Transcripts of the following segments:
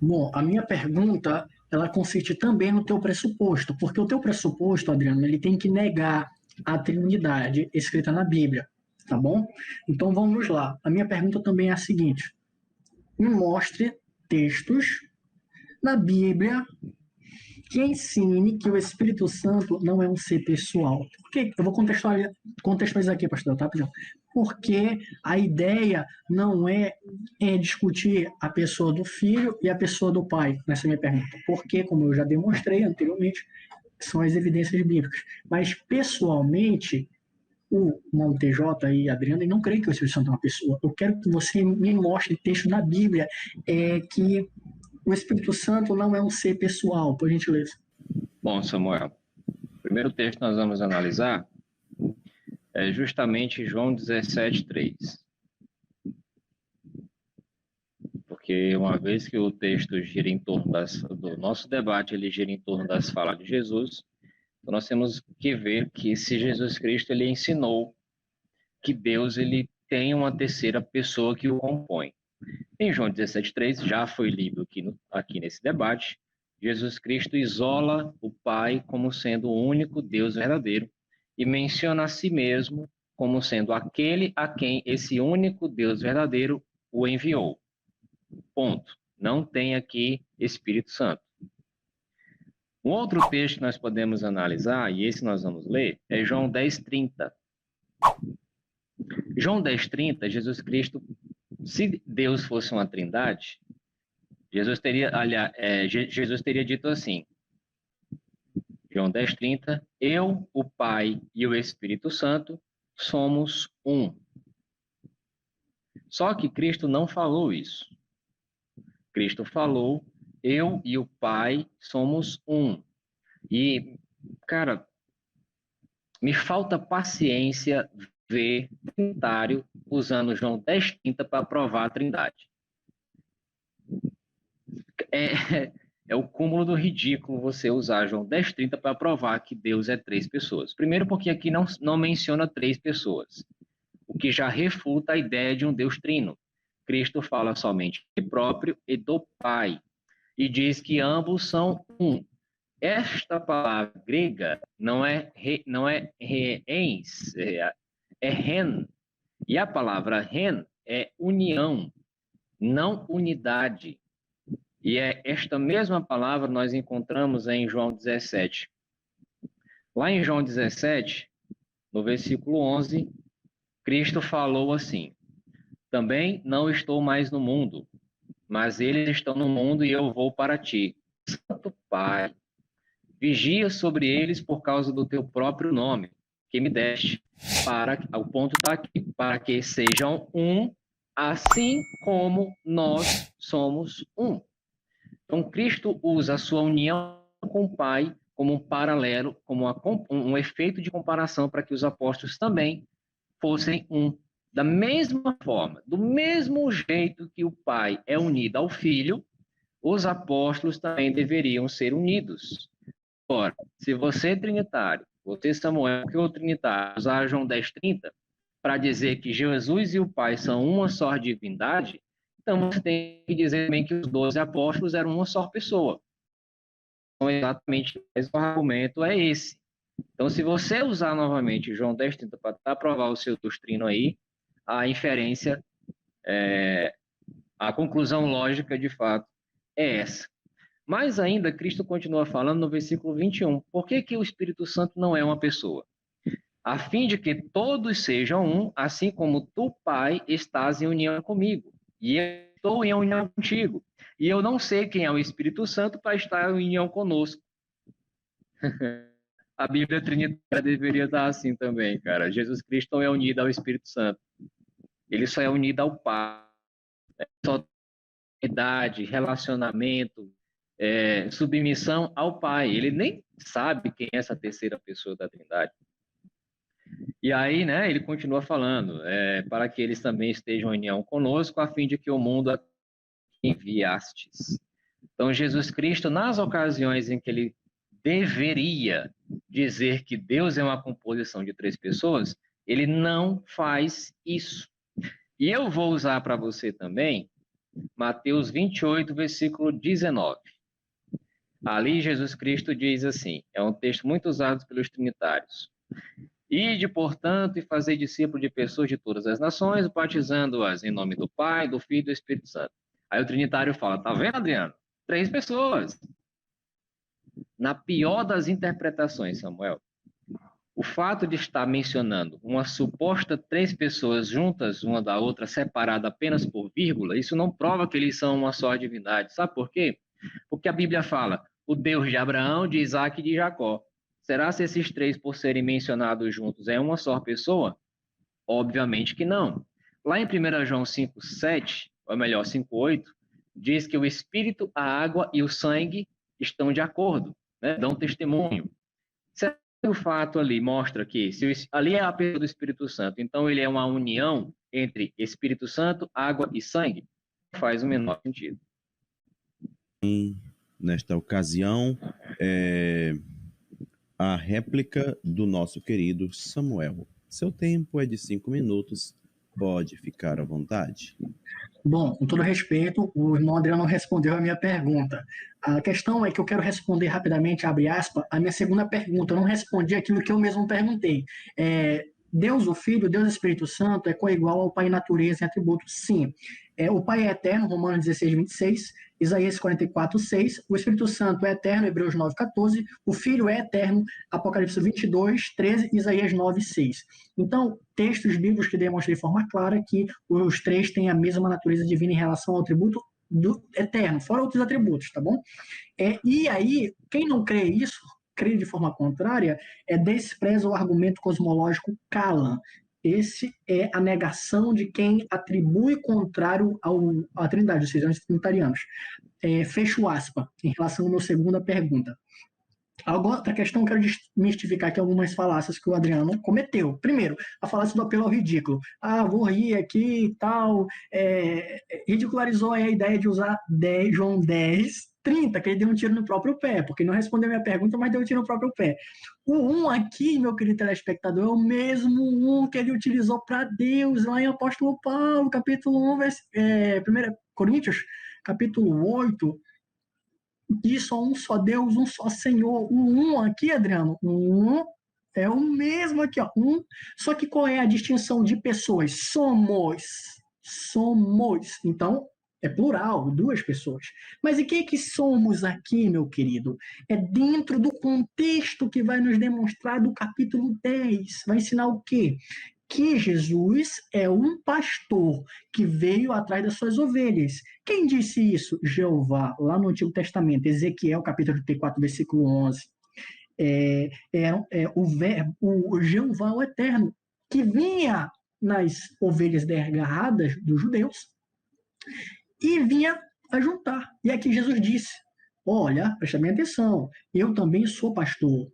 Bom, a minha pergunta, ela consiste também no teu pressuposto, porque o teu pressuposto, Adriano, ele tem que negar a Trindade escrita na Bíblia, tá bom? Então vamos lá. A minha pergunta também é a seguinte: me mostre textos na Bíblia que ensine que o Espírito Santo não é um ser pessoal. Porque eu vou contextualizar aqui, pastor, tá? Porque a ideia não é discutir a pessoa do filho e a pessoa do pai, nessa minha pergunta. Porque, como eu já demonstrei anteriormente, são as evidências bíblicas. Mas, pessoalmente, o Mano TJ e a Adriana não creem que o Espírito Santo é uma pessoa. Eu quero que você me mostre texto na Bíblia que o Espírito Santo não é um ser pessoal, por gentileza. Bom, Samuel, o primeiro texto que nós vamos analisar é justamente João 17:3. Porque uma vez que o texto gira em torno do nosso debate, ele gira em torno das falas de Jesus, então nós temos que ver que se Jesus Cristo ele ensinou que Deus ele tem uma terceira pessoa que o compõe. Em João 17:3, já foi lido aqui nesse debate, Jesus Cristo isola o Pai como sendo o único Deus verdadeiro e menciona a si mesmo como sendo aquele a quem esse único Deus verdadeiro o enviou. Ponto. Não tem aqui Espírito Santo. Um outro texto que nós podemos analisar, e esse nós vamos ler, é João 10:30. João 10:30, Jesus Cristo, se Deus fosse uma trindade, Jesus teria dito assim, João 10:30, eu, o Pai e o Espírito Santo somos um. Só que Cristo não falou isso. Cristo falou, eu e o Pai somos um. E, cara, me falta paciência ver Trinitário usando João 10:30 para provar a Trindade. É o cúmulo do ridículo você usar João 10:30 para provar que Deus é três pessoas. Primeiro porque aqui não menciona três pessoas, o que já refuta a ideia de um Deus trino. Cristo fala somente de próprio e do Pai, e diz que ambos são um. Esta palavra grega não é reens, é ren. E a palavra ren é união, não unidade. E é esta mesma palavra nós encontramos em João 17. Lá em João 17, no versículo 11, Cristo falou assim: também não estou mais no mundo, mas eles estão no mundo e eu vou para ti. Santo Pai, vigia sobre eles por causa do teu próprio nome, que me deste, o ponto está aqui, para que sejam um, assim como nós somos um. Então, Cristo usa a sua união com o Pai como um paralelo, como um efeito de comparação para que os apóstolos também fossem um. Da mesma forma, do mesmo jeito que o Pai é unido ao Filho, os apóstolos também deveriam ser unidos. Ora, se você é trinitário, você, Samuel, que é o trinitário, usar João 10:30 para dizer que Jesus e o Pai são uma só divindade, então você tem que dizer também que os 12 apóstolos eram uma só pessoa. Então, exatamente, o argumento é esse. Então, se você usar novamente João 10:30 para provar o seu doutrino aí, a inferência, a conclusão lógica, de fato, é essa. Mas ainda, Cristo continua falando no versículo 21. Por que que o Espírito Santo não é uma pessoa? A fim de que todos sejam um, assim como tu, Pai, estás em união comigo. E eu estou em união contigo. E eu não sei quem é o Espírito Santo para estar em união conosco. A Bíblia Trinitária deveria estar assim também, cara. Jesus Cristo não é unido ao Espírito Santo. Ele só é unido ao Pai. Só idade, relacionamento, submissão ao Pai. Ele nem sabe quem é essa terceira pessoa da Trindade. E aí, né, ele continua falando, para que eles também estejam em união conosco, a fim de que o mundo enviastes. Então, Jesus Cristo, nas ocasiões em que ele deveria dizer que Deus é uma composição de três pessoas, ele não faz isso. E eu vou usar para você também Mateus 28, versículo 19. Ali Jesus Cristo diz assim, é um texto muito usado pelos trinitários. Ide, portanto, e fazei discípulos de pessoas de todas as nações, batizando-as em nome do Pai, do Filho e do Espírito Santo. Aí o trinitário fala, tá vendo, Adriano? 3 pessoas. Na pior das interpretações, Samuel, o fato de estar mencionando uma suposta 3 pessoas juntas, uma da outra, separada apenas por vírgula, isso não prova que eles são uma só divindade. Sabe por quê? Porque a Bíblia fala, o Deus de Abraão, de Isaac e de Jacó. Será se esses 3, por serem mencionados juntos, é uma só pessoa? Obviamente que não. Lá em 1 João 5,7, ou melhor, 5,8, diz que o Espírito, a água e o sangue estão de acordo, né? Dão testemunho. Será que o fato ali mostra que ali é a pessoa do Espírito Santo, então ele é uma união entre Espírito Santo, água e sangue? Não faz o menor sentido. Nesta ocasião, a réplica do nosso querido Samuel. Seu tempo é de 5 minutos, pode ficar à vontade. Bom, com todo respeito, o irmão Adriano respondeu a minha pergunta. A questão é que eu quero responder rapidamente, abre aspas, a minha segunda pergunta. Eu não respondi aquilo que eu mesmo perguntei. Deus, o Filho, Deus, o Espírito Santo é coigual ao Pai em natureza e atributos? Sim. O Pai é eterno, Romanos 16, 26, Isaías 44, 6. O Espírito Santo é eterno, Hebreus 9, 14. O Filho é eterno, Apocalipse 22, 13, Isaías 9, 6. Então, textos bíblicos que demonstram de forma clara que os 3 têm a mesma natureza divina em relação ao atributo do eterno, fora outros atributos, tá bom? E aí, quem não crê isso, crê de forma contrária, despreza o argumento cosmológico Kalam. Esse é a negação de quem atribui contrário à Trindade, ou seja, aos trinitarianos. Fecho aspas, em relação à minha segunda pergunta. Agora, outra questão, eu quero desmistificar aqui algumas falácias que o Adriano cometeu. Primeiro, a falácia do apelo ao ridículo. Vou rir aqui e tal. Ridicularizou a ideia de usar João 10, 30, que ele deu um tiro no próprio pé, porque não respondeu a minha pergunta, mas deu um tiro no próprio pé. O 1 aqui, meu querido telespectador, é o mesmo 1 que ele utilizou para Deus, lá em Apóstolo Paulo, capítulo 1, 1 Coríntios, capítulo 8, isso, um só Deus, um só Senhor. O 1 aqui, Adriano, o 1 é o mesmo aqui, ó. Só que qual é a distinção de pessoas? Somos. Então, é plural, 2 pessoas. Mas e que somos aqui, meu querido? É dentro do contexto que vai nos demonstrar do capítulo 10. Vai ensinar o quê? Que Jesus é um pastor que veio atrás das suas ovelhas. Quem disse isso? Jeová, lá no Antigo Testamento, Ezequiel, capítulo 34, versículo 11. O Jeová, o Eterno, que vinha nas ovelhas desgarradas dos judeus e vinha a juntar. E aqui Jesus disse, olha, presta bem atenção, eu também sou pastor.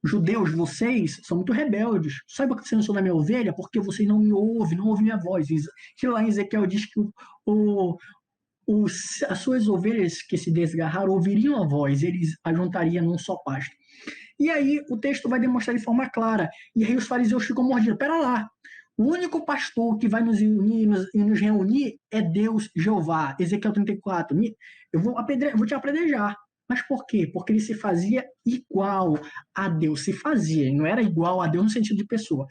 Judeus, vocês são muito rebeldes. Saiba que você não sou da minha ovelha porque vocês não me ouvem, não ouvem minha voz. Que lá em Ezequiel diz que as suas ovelhas que se desgarraram ouviriam a voz, eles a juntariam num só pasto. E aí o texto vai demonstrar de forma clara. E aí os fariseus ficam mordidos. Pera lá, o único pastor que vai nos unir e nos reunir é Deus, Jeová. Ezequiel 34. Eu vou te apedrejar. Mas por quê? Porque ele se fazia igual a Deus. Se fazia, ele não era igual a Deus no sentido de pessoa.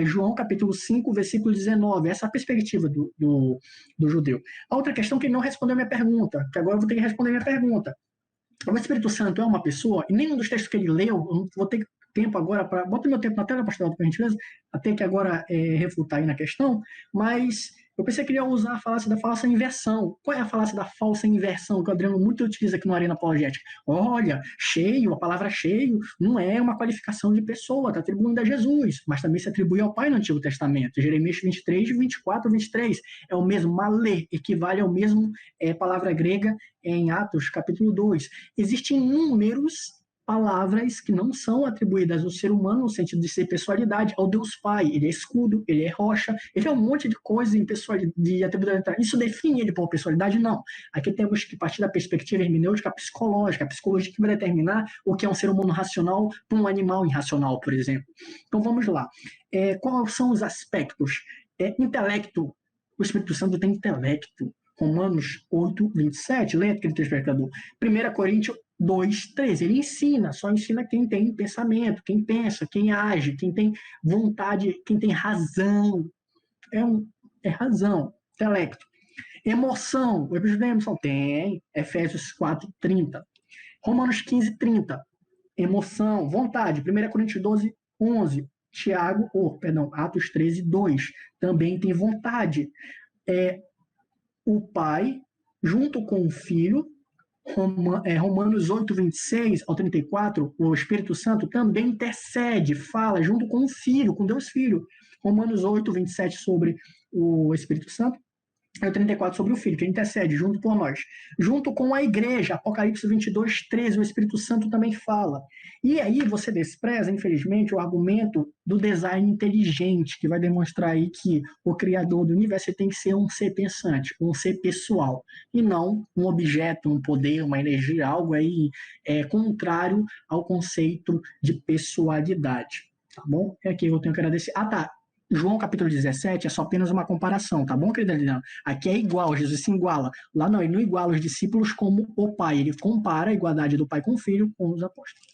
João capítulo 5, versículo 19. Essa é a perspectiva do judeu. A outra questão que ele não respondeu a minha pergunta, que agora eu vou ter que responder a minha pergunta. O Espírito Santo é uma pessoa, e nenhum dos textos que ele leu, eu não vou ter tempo agora para... Bota meu tempo na tela, pastor, por gentileza, até que agora refutar aí na questão, mas eu pensei que ele ia usar a falácia da falsa inversão. Qual é a falácia da falsa inversão que o Adriano muito utiliza aqui no Arena Apologética? Olha, cheio, a palavra cheio não é uma qualificação de pessoa, está atribuindo a Jesus, mas também se atribui ao Pai no Antigo Testamento. Jeremias 23, 24, 23. É o mesmo malê, equivale ao mesmo palavra grega em Atos, capítulo 2. Existem inúmeros palavras que não são atribuídas ao ser humano no sentido de ser pessoalidade, ao Deus Pai. Ele é escudo, ele é rocha, ele é um monte de coisa em de atribuição. Isso define ele por pessoalidade? Não. Aqui temos que partir da perspectiva hermenêutica psicológica, a psicologia que vai determinar o que é um ser humano racional para um animal irracional, por exemplo. Então vamos lá. Quais são os aspectos? Intelecto. O Espírito Santo tem intelecto. Romanos 8, 27, leia aquele telespectador. 1 Coríntios 2, 13. Ele ensina, só ensina quem tem pensamento, quem pensa, quem age, quem tem vontade, quem tem razão. É razão, intelecto. Emoção, o episódio da emoção tem, Efésios 4, 30. Romanos 15, 30. Emoção, vontade, 1 Coríntios 12, 11. Atos 13, 2. Também tem vontade. O Pai, junto com o Filho, Romanos 8, 26 ao 34, o Espírito Santo também intercede, fala junto com o Filho, com Deus Filho. Romanos 8, 27 sobre o Espírito Santo, e o 34 sobre o Filho, que intercede junto por nós. Junto com a igreja, Apocalipse 22, 13, o Espírito Santo também fala. E aí você despreza, infelizmente, o argumento do design inteligente, que vai demonstrar aí que o criador do universo tem que ser um ser pensante, um ser pessoal, e não um objeto, um poder, uma energia, algo aí contrário ao conceito de pessoalidade. Tá bom? É aqui que eu tenho que agradecer. Tá. João capítulo 17 é só apenas uma comparação, tá bom, querida Liliana? Aqui é igual, Jesus se iguala. Lá não, ele não iguala os discípulos como o Pai, ele compara a igualdade do Pai com o Filho com os apóstolos.